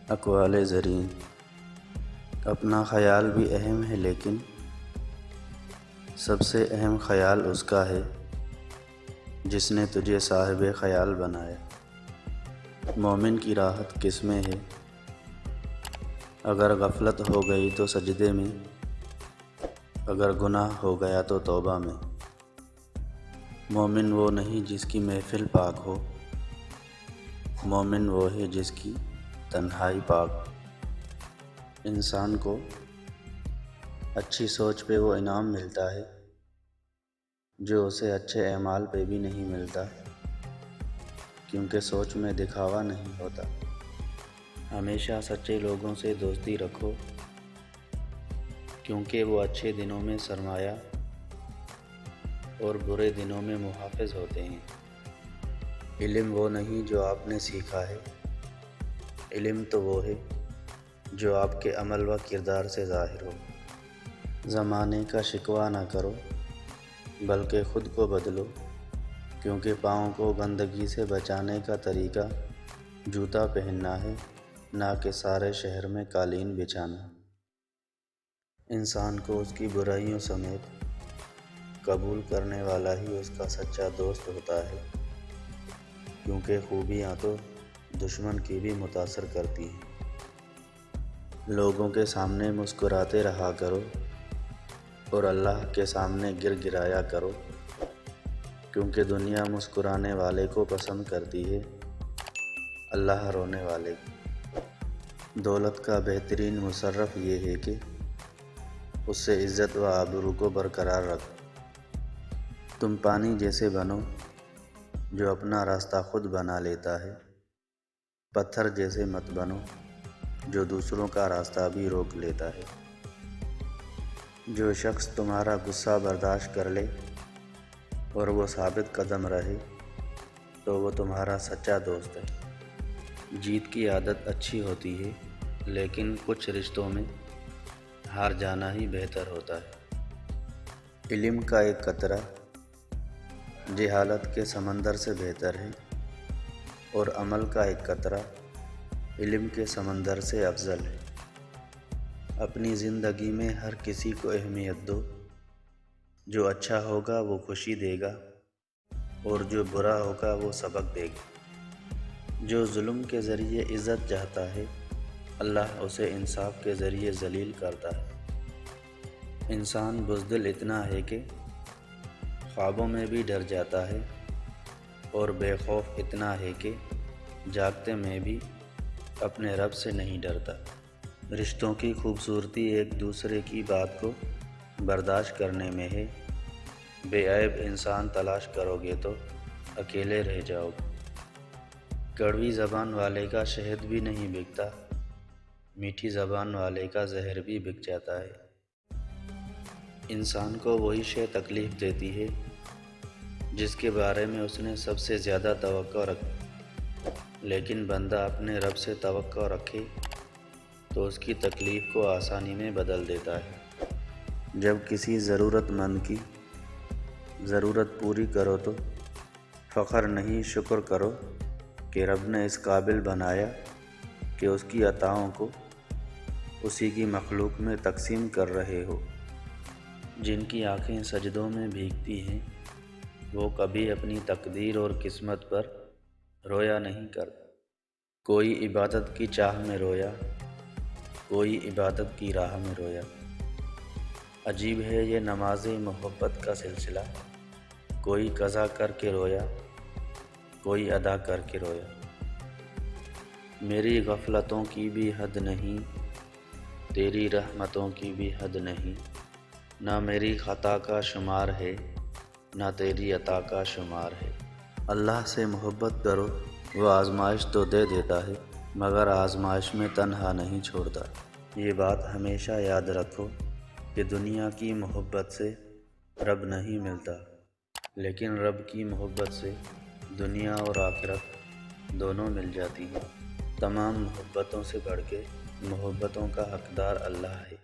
اقوال زرین۔ اپنا خیال بھی اہم ہے، لیکن سب سے اہم خیال اس کا ہے جس نے تجھے صاحب خیال بنایا۔ مومن کی راحت کس میں ہے؟ اگر غفلت ہو گئی تو سجدے میں، اگر گناہ ہو گیا تو توبہ میں۔ مومن وہ نہیں جس کی محفل پاک ہو، مومن وہ ہے جس کی تنہائی پاک ہو۔ انسان کو اچھی سوچ پہ وہ انعام ملتا ہے جو اسے اچھے اعمال پہ بھی نہیں ملتا، کیونکہ سوچ میں دکھاوا نہیں ہوتا۔ ہمیشہ سچے لوگوں سے دوستی رکھو، کیونکہ وہ اچھے دنوں میں سرمایہ اور برے دنوں میں محافظ ہوتے ہیں۔ علم وہ نہیں جو آپ نے سیکھا ہے، علم تو وہ ہے جو آپ کے عمل و کردار سے ظاہر ہو۔ زمانے کا شکوہ نہ کرو، بلکہ خود کو بدلو، کیونکہ پاؤں کو گندگی سے بچانے کا طریقہ جوتا پہننا ہے، نہ کہ سارے شہر میں قالین بچھانا۔ انسان کو اس کی برائیوں سمیت قبول کرنے والا ہی اس کا سچا دوست ہوتا ہے، کیونکہ خوبیاں تو دشمن کی بھی متاثر کرتی ہیں۔ لوگوں کے سامنے مسکراتے رہا کرو اور اللہ کے سامنے گر گرایا کرو، کیونکہ دنیا مسکرانے والے کو پسند کرتی ہے، اللہ رونے والے کو۔ دولت کا بہترین مصرف یہ ہے کہ اس سے عزت و آبرو کو برقرار رکھو۔ تم پانی جیسے بنو جو اپنا راستہ خود بنا لیتا ہے، پتھر جیسے مت بنو جو دوسروں کا راستہ بھی روک لیتا ہے۔ جو شخص تمہارا غصہ برداشت کر لے اور وہ ثابت قدم رہے تو وہ تمہارا سچا دوست ہے۔ جیت کی عادت اچھی ہوتی ہے، لیکن کچھ رشتوں میں ہار جانا ہی بہتر ہوتا ہے۔ علم کا ایک قطرہ جہالت کے سمندر سے بہتر ہے، اور عمل کا ایک قطرہ علم کے سمندر سے افضل ہے۔ اپنی زندگی میں ہر کسی کو اہمیت دو، جو اچھا ہوگا وہ خوشی دے گا، اور جو برا ہوگا وہ سبق دے گا۔ جو ظلم کے ذریعے عزت چاہتا ہے، اللہ اسے انصاف کے ذریعے ذلیل کرتا ہے۔ انسان بزدل اتنا ہے کہ خوابوں میں بھی ڈر جاتا ہے، اور بے خوف اتنا ہے کہ جاگتے میں بھی اپنے رب سے نہیں ڈرتا۔ رشتوں کی خوبصورتی ایک دوسرے کی بات کو برداشت کرنے میں ہے۔ بے عیب انسان تلاش کرو گے تو اکیلے رہ جاؤ گے۔ کڑوی زبان والے کا شہد بھی نہیں بکتا، میٹھی زبان والے کا زہر بھی بک جاتا ہے۔ انسان کو وہی شے تکلیف دیتی ہے جس کے بارے میں اس نے سب سے زیادہ توقع رکھی، لیکن بندہ اپنے رب سے توقع رکھے تو اس کی تکلیف کو آسانی میں بدل دیتا ہے۔ جب کسی ضرورت مند کی ضرورت پوری کرو تو فخر نہیں، شکر کرو کہ رب نے اس قابل بنایا کہ اس کی عطاؤں کو اسی کی مخلوق میں تقسیم کر رہے ہو۔ جن کی آنکھیں سجدوں میں بھیگتی ہیں، وہ کبھی اپنی تقدیر اور قسمت پر رویا نہیں کرتا۔ کوئی عبادت کی چاہ میں رویا، کوئی عبادت کی راہ میں رویا۔ عجیب ہے یہ نماز محبت کا سلسلہ، کوئی قضا کر کے رویا، کوئی ادا کر کے رویا۔ میری غفلتوں کی بھی حد نہیں، تیری رحمتوں کی بھی حد نہیں۔ نہ میری خطا کا شمار ہے، نہ تیری عطا کا شمار ہے۔ اللہ سے محبت کرو، وہ آزمائش تو دے دیتا ہے، مگر آزمائش میں تنہا نہیں چھوڑتا۔ یہ بات ہمیشہ یاد رکھو کہ دنیا کی محبت سے رب نہیں ملتا، لیکن رب کی محبت سے دنیا اور آخرت دونوں مل جاتی ہیں۔ تمام محبتوں سے بڑھ کے محبتوں کا حقدار اللہ ہے۔